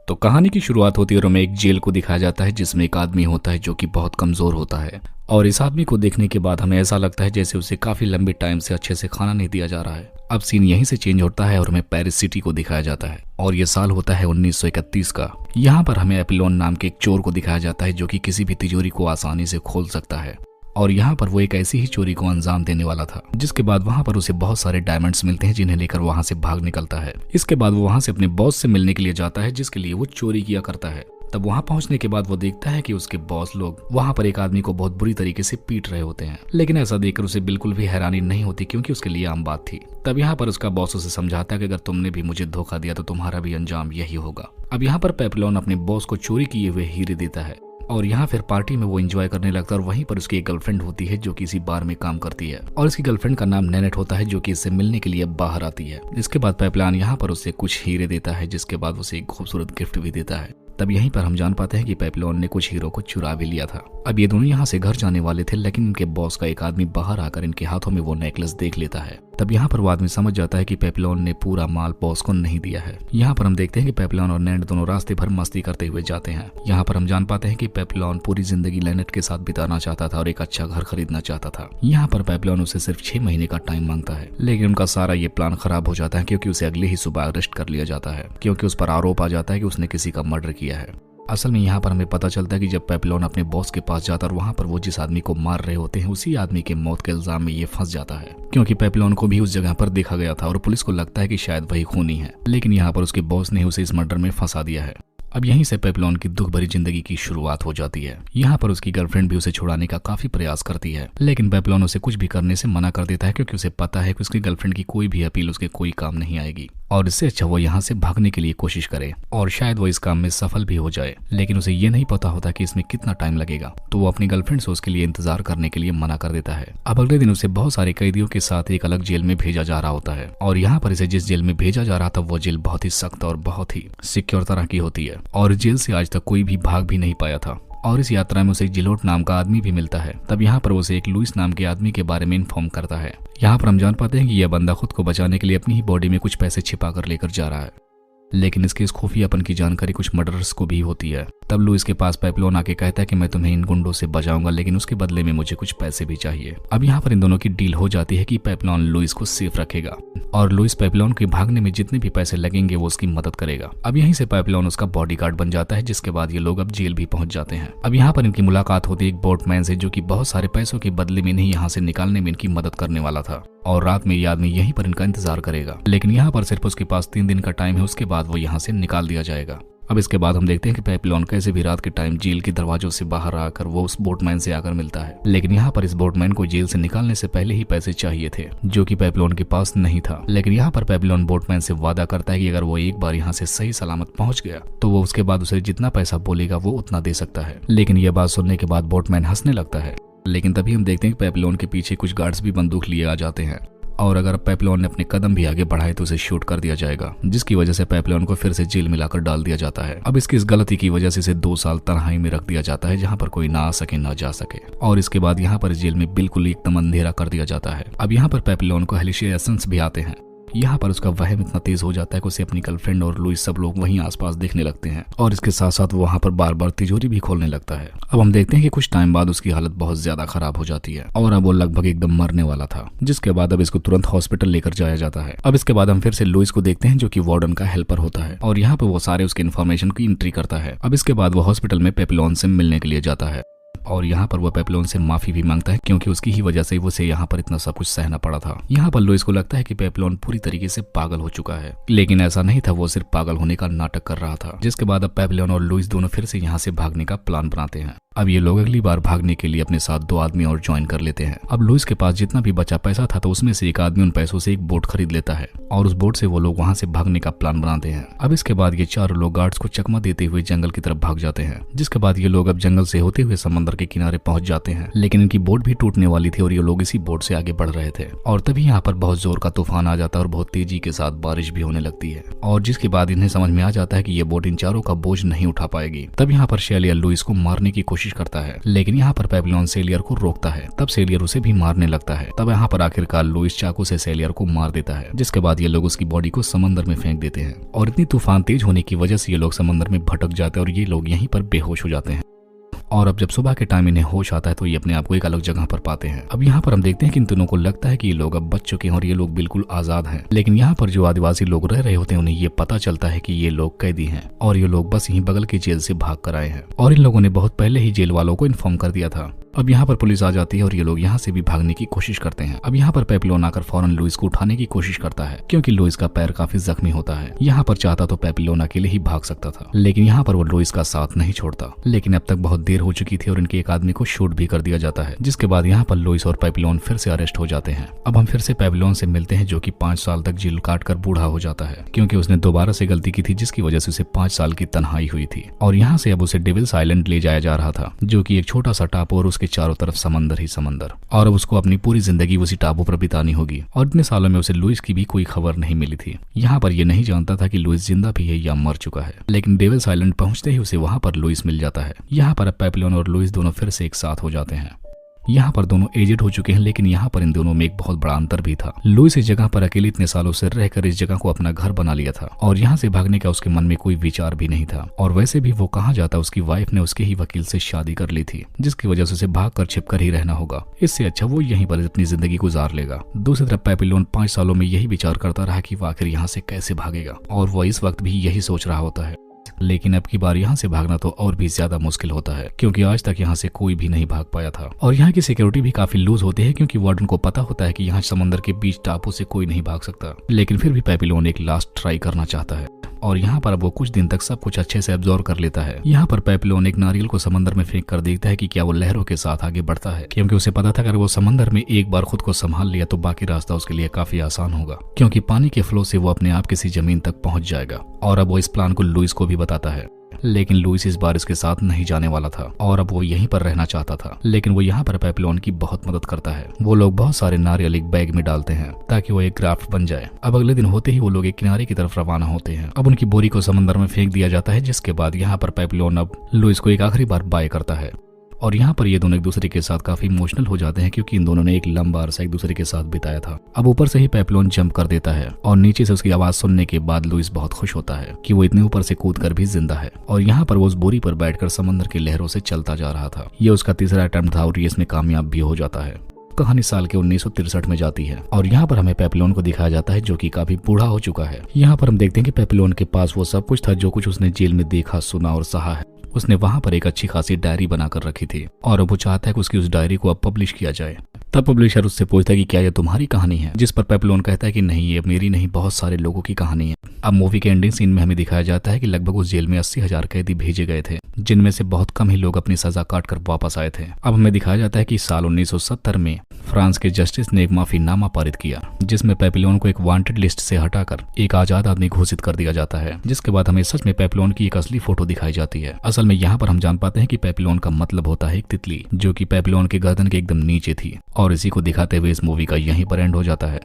तो कहानी की शुरुआत होती है और हमें एक जेल को दिखाया जाता है जिसमें एक आदमी होता है जो कि बहुत कमजोर होता है। और इस आदमी को देखने के बाद हमें ऐसा लगता है जैसे उसे काफी लंबे टाइम से अच्छे से खाना नहीं दिया जा रहा है। अब सीन यहीं से चेंज होता है और हमें पेरिस सिटी को दिखाया जाता है और ये साल होता है 1931 का। यहाँ पर हमें एपिलोन नाम के एक चोर को दिखाया जाता है जो कि किसी भी तिजोरी को आसानी से खोल सकता है और यहाँ पर वो एक ऐसी ही चोरी को अंजाम देने वाला था, जिसके बाद वहाँ पर उसे बहुत सारे डायमंड्स मिलते हैं जिन्हें लेकर वहाँ से भाग निकलता है। इसके बाद वो वहाँ से अपने बॉस से मिलने के लिए जाता है जिसके लिए वो चोरी किया करता है। तब वहाँ पहुँचने के बाद वो देखता है कि उसके बॉस लोग वहाँ पर एक आदमी को बहुत बुरी तरीके से पीट रहे होते हैं, लेकिन ऐसा देखकर उसे बिल्कुल भी हैरानी नहीं होती क्योंकि उसके लिए आम बात थी। तब यहाँ पर उसका बॉस उसे समझाता है कि अगर तुमने भी मुझे धोखा दिया तो तुम्हारा भी अंजाम यही होगा। अब यहाँ पर पेप्लोन अपने बॉस को चोरी किए हुए हीरे देता है और यहाँ फिर पार्टी में वो एंजॉय करने लगता है और वहीं पर उसकी एक गर्लफ्रेंड होती है जो किसी बार में काम करती है और इसकी गर्लफ्रेंड का नाम नैनेट होता है जो कि इससे मिलने के लिए बाहर आती है। इसके बाद पेप्लोन यहाँ पर उसे कुछ हीरे देता है जिसके बाद उसे एक खूबसूरत गिफ्ट भी देता है। तब यहीं पर हम जान पाते हैं कि पेप्लोन ने कुछ हीरो को चुरा भी लिया था। अब ये दोनों यहाँ से घर जाने वाले थे, लेकिन इनके बॉस का एक आदमी बाहर आकर इनके हाथों में वो नेकलेस देख लेता है। तब यहाँ पर वो आदमी समझ जाता है कि पेप्लोन ने पूरा माल बॉस को नहीं दिया है। यहाँ पर हम देखते हैं कि पेप्लोन और नैनेट दोनों रास्ते भर मस्ती करते हुए जाते हैं। यहाँ पर हम जान पाते हैं कि पेप्लोन पूरी जिंदगी नैनेट के साथ बिताना चाहता था और एक अच्छा घर खरीदना चाहता था। यहाँ पर पेप्लोन उसे सिर्फ 6 महीने का टाइम मांगता है, लेकिन उनका सारा ये प्लान खराब हो जाता है क्योंकि उसे अगले ही सुबह अरेस्ट कर लिया जाता है क्योंकि उस पर आरोप आ जाता है कि उसने किसी का मर्डर किया है। असल में यहाँ पर हमें पता चलता है कि जब पेप्लोन अपने बॉस के पास जाता है और वहाँ पर वो जिस आदमी को मार रहे होते हैं उसी आदमी के मौत के इल्जाम में ये फंस जाता है क्योंकि पेप्लोन को भी उस जगह पर देखा गया था और पुलिस को लगता है कि शायद वही खूनी है, लेकिन यहाँ पर उसके बॉस ने उसे इस मर्डर में फंसा दिया है। अब यहीं से पेप्लोन की दुख भरी जिंदगी की शुरुआत हो जाती है। यहाँ पर उसकी गर्लफ्रेंड भी उसे छुड़ाने का काफी प्रयास करती है, लेकिन पेप्लोन उसे कुछ भी करने से मना कर देता है क्योंकि उसे पता है कि उसकी गर्लफ्रेंड की कोई भी अपील उसके कोई काम नहीं आएगी और इससे अच्छा वो यहाँ से भागने के लिए कोशिश करे और शायद वो इस काम में सफल भी हो जाए, लेकिन उसे ये नहीं पता होता कि इसमें कितना टाइम लगेगा। तो वो अपनी गर्लफ्रेंड से उसके लिए इंतजार करने के लिए मना कर देता है। अब अगले दिन उसे बहुत सारे कैदियों के साथ एक अलग जेल में भेजा जा रहा होता है और यहाँ पर इसे जिस जेल में भेजा जा रहा था वो जेल बहुत ही सख्त और बहुत ही सिक्योर तरह की होती है और जेल से आज तक कोई भी भाग भी नहीं पाया था। और इस यात्रा में उसे जिलोट नाम का आदमी भी मिलता है। तब यहाँ पर उसे एक लुइस नाम के आदमी के बारे में इन्फॉर्म करता है। यहाँ पर हम जान पाते हैं कि यह बंदा खुद को बचाने के लिए अपनी ही बॉडी में कुछ पैसे छिपा कर लेकर जा रहा है, लेकिन इसके इस खुफियापन की जानकारी कुछ मर्डरर्स को भी होती है। तब लुइस के पास पेप्लोन आके कहता है कि मैं तुम्हें इन गुंडों से बचाऊंगा, लेकिन उसके बदले में मुझे कुछ पैसे भी चाहिए। अब यहाँ पर इन दोनों की डील हो जाती है कि पेप्लोन लुइस को सेफ रखेगा और लुइस पेप्लोन के भागने में जितने भी पैसे लगेंगे वो उसकी मदद करेगा। अब यहीं से पेप्लोन उसका बॉडीगार्ड बन जाता है, जिसके बाद ये लोग अब जेल भी पहुंच जाते हैं। अब यहाँ पर इनकी मुलाकात होती है एक बोटमैन से जो कि बहुत सारे पैसों के बदले में इन्हें यहाँ से निकालने में इनकी मदद करने वाला था और रात में ये आदमी यहीं पर इनका इंतजार करेगा, लेकिन यहाँ पर सिर्फ उसके पास 3 दिन का टाइम है, उसके बाद वो यहाँ से निकाल दिया जाएगा। अब इसके बाद हम देखते हैं कि पेप्लोन कैसे भी रात के टाइम जेल के दरवाजों से बाहर आकर वो उस बोटमैन से आकर मिलता है, लेकिन यहाँ पर इस बोटमैन को जेल से निकालने से पहले ही पैसे चाहिए थे जो कि पेप्लोन के पास नहीं था। लेकिन यहाँ पर पेप्लोन बोटमैन से वादा करता है कि अगर वो एक बार यहाँ से सही सलामत पहुंच गया तो वो उसके बाद उसे जितना पैसा बोलेगा वो उतना दे सकता है। लेकिन यह बात सुनने के बाद बोटमैन हंसने लगता है, लेकिन तभी हम देखते हैं कि पेप्लोन के पीछे कुछ गार्ड्स भी बंदूक लिए आ जाते हैं और अगर पेप्लोन ने अपने कदम भी आगे बढ़ाए तो उसे शूट कर दिया जाएगा, जिसकी वजह से पेप्लोन को फिर से जेल में लाकर डाल दिया जाता है। अब इसकी इस गलती की वजह से इसे 2 साल तन्हाई में रख दिया जाता है जहां पर कोई ना आ सके ना जा सके और इसके बाद यहाँ पर जेल में बिल्कुल एकदम अंधेरा कर दिया जाता है। अब यहाँ पर पेप्लोन को हेलिशियसेंस भी आते हैं। यहाँ पर उसका वहम इतना तेज हो जाता है कि उसे अपनी गर्लफ्रेंड और लुइस सब लोग वहीं आसपास देखने लगते हैं और इसके साथ साथ वो वहाँ पर बार बार तिजोरी भी खोलने लगता है। अब हम देखते हैं कि कुछ टाइम बाद उसकी हालत बहुत ज्यादा खराब हो जाती है और अब वो लगभग एकदम मरने वाला था, जिसके बाद अब इसको तुरंत हॉस्पिटल लेकर जाया जाता है। अब इसके बाद हम फिर से लुइस को देखते हैं जो कि वार्डन का हेल्पर होता है और यहाँ पे वो सारे उसके इन्फॉर्मेशन की एंट्री करता है। अब इसके बाद वो हॉस्पिटल में पेप्लोन से मिलने के लिए जाता है और यहाँ पर वो पेप्लोन से माफी भी मांगता है क्योंकि उसकी ही वजह से उसे यहाँ पर इतना सब कुछ सहना पड़ा था। यहाँ पर लुइस को लगता है कि पेप्लोन पूरी तरीके से पागल हो चुका है, लेकिन ऐसा नहीं था, वो सिर्फ पागल होने का नाटक कर रहा था। जिसके बाद अब पेप्लोन और लुइस दोनों फिर से यहाँ से भागने का प्लान बनाते हैं। अब ये लोग अगली बार भागने के लिए अपने साथ 2 आदमी और ज्वाइन कर लेते हैं। अब लुइस के पास जितना भी बचा पैसा था तो उसमें से एक आदमी उन पैसों से एक बोट खरीद लेता है और उस बोट से वो लोग वहां से भागने का प्लान बनाते हैं। अब इसके बाद ये 4 लोग गार्ड्स को चकमा देते हुए जंगल की तरफ भाग जाते हैं, जिसके बाद ये लोग अब जंगल से होते हुए समुद्र समंदर के किनारे पहुंच जाते हैं, लेकिन इनकी बोट भी टूटने वाली थी और ये लोग इसी बोट से आगे बढ़ रहे थे। और तभी यहाँ पर बहुत जोर का तूफान आ जाता है और बहुत तेजी के साथ बारिश भी होने लगती है, और जिसके बाद इन्हें समझ में आ जाता है कि ये बोट इन चारों का बोझ नहीं उठा पाएगी। तब यहाँ पर सेलियर लुइस को मारने की कोशिश करता है, लेकिन यहाँ पर पेपिलोन सेलियर को रोकता है। तब सेलियर उसे भी मारने लगता है। तब यहाँ पर आखिरकार लुइस चाकू से सेलियर को मार देता है, जिसके बाद ये लोग उसकी बॉडी को समंदर में फेंक देते हैं। और इतनी तूफान तेज होने की वजह से ये लोग समंदर में भटक जाते हैं और ये लोग यहीं पर बेहोश हो जाते हैं। और अब जब सुबह के टाइम इन्हें होश आता है तो ये अपने आप को एक अलग जगह पर पाते हैं। अब यहाँ पर हम देखते हैं कि इन दोनों को लगता है कि ये लोग अब बच चुके हैं और ये लोग बिल्कुल आजाद हैं। लेकिन यहाँ पर जो आदिवासी लोग रह रहे होते हैं उन्हें ये पता चलता है कि ये लोग कैदी हैं और ये लोग बस यहीं बगल की जेल से भाग कर आए हैं, और इन लोगों ने बहुत पहले ही जेल वालों को इन्फॉर्म कर दिया था। अब यहाँ पर पुलिस आ जाती है और ये लोग यहाँ से भी भागने की कोशिश करते हैं। अब यहाँ पर पेपिलोन आकर फौरन लुइस को उठाने की कोशिश करता है, क्योंकि लुइस का पैर काफी जख्मी होता है। यहाँ पर चाहता तो पेपिलोन अकेले ही भाग सकता था, लेकिन यहाँ पर वो लुइस का साथ नहीं छोड़ता। लेकिन अब तक बहुत देर हो चुकी थी और इनके एक आदमी को शूट भी कर दिया जाता है, जिसके बाद यहाँ पर लुइस और पेपिलोन फिर से अरेस्ट हो जाते हैं। अब हम फिर से पेपिलोन से मिलते हैं, जो कि 5 साल तक जेल काट कर बूढ़ा हो जाता है, क्योंकि उसने दोबारा से गलती की थी, जिसकी वजह से उसे 5 साल की तन्हाई हुई थी। और यहाँ से अब उसे डेविल्स आइलैंड ले जाया जा रहा था, जो कि एक छोटा सा टापू और उसके चारों तरफ समंदर ही समंदर, और अब उसको अपनी पूरी जिंदगी उसी टापू पर बितानी होगी। और इतने सालों में उसे लुइस की भी कोई खबर नहीं मिली थी। यहाँ पर ये नहीं जानता था कि लुइस जिंदा भी है या मर चुका है, लेकिन डेविल्स आइलैंड पहुंचते ही उसे वहां पर लुइस मिल जाता है। यहाँ पर अब पेपिलोन और लुइस दोनों फिर से एक साथ हो जाते हैं। यहाँ पर दोनों एजेड हो चुके हैं, लेकिन यहाँ पर इन दोनों में एक बहुत बड़ा अंतर भी था। लुइस इस जगह पर अकेले इतने सालों से रहकर इस जगह को अपना घर बना लिया था, और यहाँ से भागने का उसके मन में कोई विचार भी नहीं था। और वैसे भी वो कहाँ जाता, उसकी वाइफ ने उसके ही वकील से शादी कर ली थी, जिसकी वजह से उसे भाग कर छिप कर ही रहना होगा। इससे अच्छा वो यहीं पर अपनी जिंदगी गुजार लेगा। दूसरी तरफ पेपिलोन 5 सालों में यही विचार करता रहा कि वो आखिर यहाँ से कैसे भागेगा, और वो इस वक्त भी यही सोच रहा होता है। लेकिन अब की बार यहाँ से भागना तो और भी ज्यादा मुश्किल होता है, क्योंकि आज तक यहाँ से कोई भी नहीं भाग पाया था। और यहाँ की सिक्योरिटी भी काफी लूज होती है, क्योंकि वार्डन को पता होता है कि यहाँ समंदर के बीच टापू से कोई नहीं भाग सकता। लेकिन फिर भी पेपिलोन एक लास्ट ट्राई करना चाहता है, और यहाँ पर अब वो कुछ दिन तक सब कुछ अच्छे से एब्जॉर्व कर लेता है। यहाँ पर पेपिलोन एक नारियल को समंदर में फेंक कर देखता है कि क्या वो लहरों के साथ आगे बढ़ता है, क्योंकि उसे पता था अगर वो समंदर में एक बार खुद को संभाल लिया तो बाकी रास्ता उसके लिए काफी आसान होगा, क्योंकि पानी के फ्लो से वो अपने आप किसी जमीन तक पहुंच जाएगा। और अब वो इस प्लान को लुइस को भी बताता है, लेकिन लुइस इस बार इसके साथ नहीं जाने वाला था, और अब वो यहीं पर रहना चाहता था। लेकिन वो यहाँ पर पेपिलोन की बहुत मदद करता है। वो लोग बहुत सारे नारियल एक बैग में डालते हैं ताकि वो एक क्राफ्ट बन जाए। अब अगले दिन होते ही वो लोग एक किनारे की तरफ रवाना होते हैं। अब उनकी बोरी को समंदर में फेंक दिया जाता है, जिसके बाद यहाँ पर पेपिलोन अब लुइस को एक आखिरी बार बाय करता है। और यहाँ पर ये दोनों एक दूसरे के साथ काफी इमोशनल हो जाते हैं, क्योंकि इन दोनों ने एक लंबा अरसा एक दूसरे के साथ बिताया था। अब ऊपर से ही पेपिलोन जंप कर देता है, और नीचे से उसकी आवाज सुनने के बाद लुइस बहुत खुश होता है कि वो इतने ऊपर से कूदकर भी जिंदा है। और यहाँ पर वो उस बोरी पर बैठकर समंदर के लहरों से चलता जा रहा था। ये उसका तीसरा अटेम्प्ट था और ये इसमें कामयाब भी हो जाता है। कहानी साल के 1963 में जाती है, और यहाँ पर हमें पेपिलोन को दिखाया जाता है, जो कि काफी बूढ़ा हो चुका है। यहाँ पर हम देखते हैं कि पेपिलोन के पास वो सब कुछ था जो कुछ उसने जेल में देखा, सुना और सहा है। उसने वहां पर एक अच्छी खासी डायरी बनाकर रखी थी, और अब वो चाहता है कि उसकी उस डायरी को अब पब्लिश किया जाए। तब पब्लिशर उससे पूछता है कि क्या ये तुम्हारी कहानी है, जिस पर पेपिलोन कहता है कि नहीं, ये मेरी नहीं, बहुत सारे लोगों की कहानी है। अब मूवी के एंडिंग सीन में हमें दिखाया जाता है कि लगभग उस जेल में 80,000 कैदी भेजे गए थे, जिनमें से बहुत कम ही लोग अपनी सजा काटकर वापस आए थे। अब हमें दिखाया जाता है कि साल 1970 में फ्रांस के जस्टिस ने एक माफीनामा पारित किया, जिसमें पेपिलोन को एक वांटेड लिस्ट से हटाकर एक आजाद आदमी घोषित कर दिया जाता है। जिसके बाद हमें सच में पेपिलोन की एक असली फोटो दिखाई जाती है। असल में यहाँ पर हम जान पाते हैं कि पेपिलोन का मतलब होता है एक तितली, जो कि पेपिलोन के गर्दन के एकदम नीचे थी। और इसी को दिखाते हुए इस मूवी का यहीं पर एंड हो जाता है।